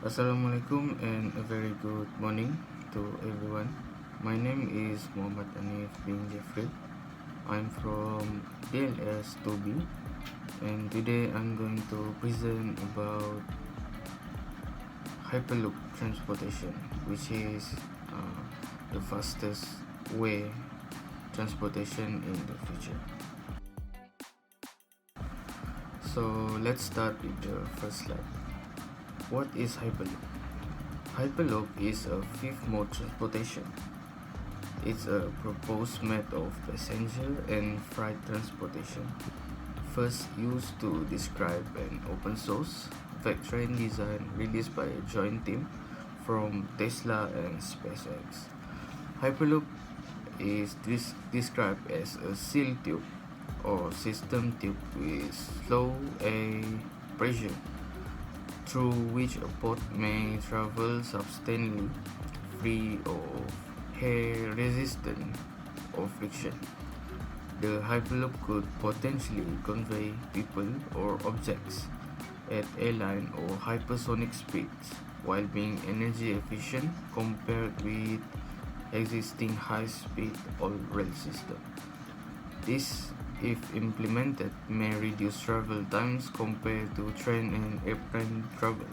Assalamualaikum and a very good morning to everyone. My name is Muhammad Anif bin Jeffrey. I'm from DLS 2B and today I'm going to present about Hyperloop transportation, which is the fastest way transportation in the future. So let's start with the first slide. What is Hyperloop? Hyperloop is a fifth mode transportation. It's a proposed method of passenger and freight transportation, first used to describe an open source train design released by a joint team from Tesla and SpaceX. Hyperloop is described as a sealed tube or system tube with low air pressure through which a pod may travel substantially free of air resistance or friction. The Hyperloop could potentially convey people or objects at airline or hypersonic speeds while being energy efficient compared with existing high-speed all-rail system. This, if implemented, may reduce travel times compared to train and airplane travel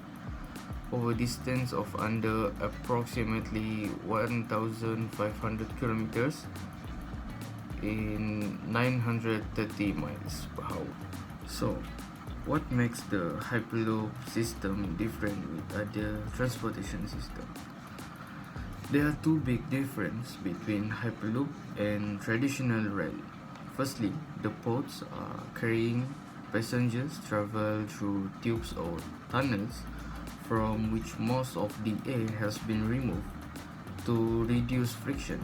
over distance of under approximately 1,500 kilometers in 930 miles per hour. So, what makes the Hyperloop system different with other transportation systems? There are two big differences between Hyperloop and traditional rail. Firstly, the pods carrying passengers travel through tubes or tunnels from which most of the air has been removed to reduce friction.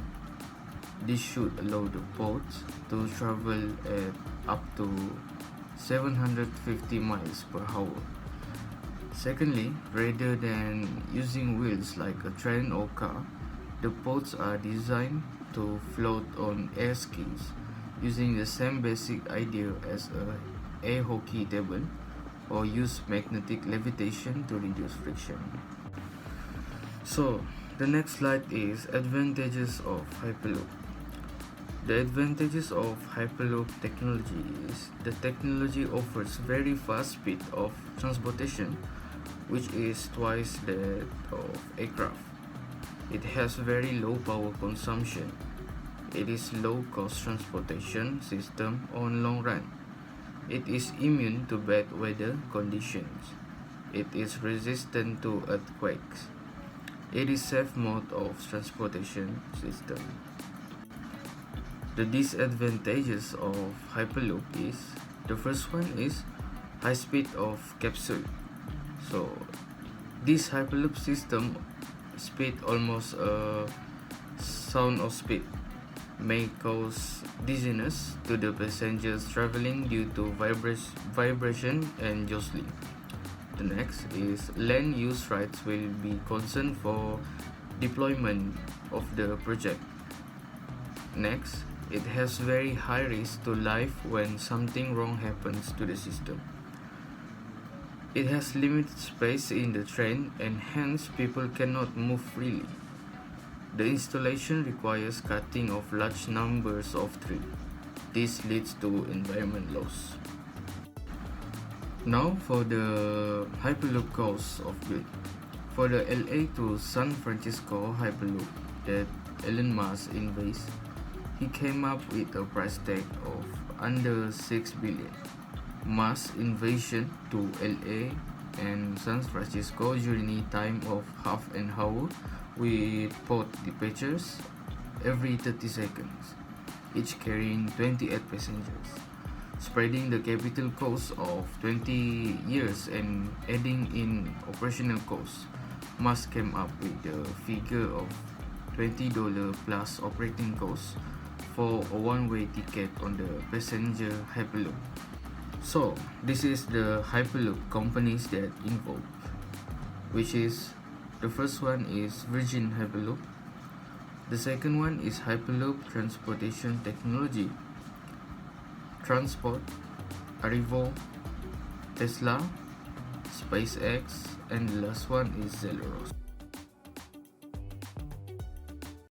This should allow the pods to travel at up to 750 miles per hour. Secondly, rather than using wheels like a train or car, the pods are designed to float on air skis using the same basic idea as a air hockey table or use magnetic levitation to reduce friction. So, the next slide is advantages of Hyperloop. The advantages of Hyperloop technology is the technology offers very fast speed of transportation, which is twice that of aircraft. It has very low power consumption. It is low cost transportation system on long run. It is immune to bad weather conditions. It is resistant to earthquakes. It is safe mode of transportation system. The disadvantages of Hyperloop is the first one is high speed of capsule. So this Hyperloop system speed almost a sound of speed may cause dizziness to the passengers traveling due to vibration and jostling. The next is land use rights will be concerned for deployment of the project. Next, it has very high risk to life when something wrong happens to the system. It has limited space in the train and hence people cannot move freely. The installation requires cutting of large numbers of trees. This leads to environment loss. Now for the Hyperloop cost of build. For the LA to San Francisco Hyperloop that Elon Musk invested, he came up with a price tag of under 6 billion. Mass invasion to LA and San Francisco journey time of half an hour with port departures every 30 seconds, each carrying 28 passengers, spreading the capital cost of 20 years and adding in operational costs. Musk came up with the figure of $20 plus operating costs for a one-way ticket on the passenger Hyperloop. So, this is the Hyperloop companies that involved, which is the first one is Virgin Hyperloop, the second one is Hyperloop Transportation Technology, Transport, Arrivo, Tesla, SpaceX, and the last one is Zellros.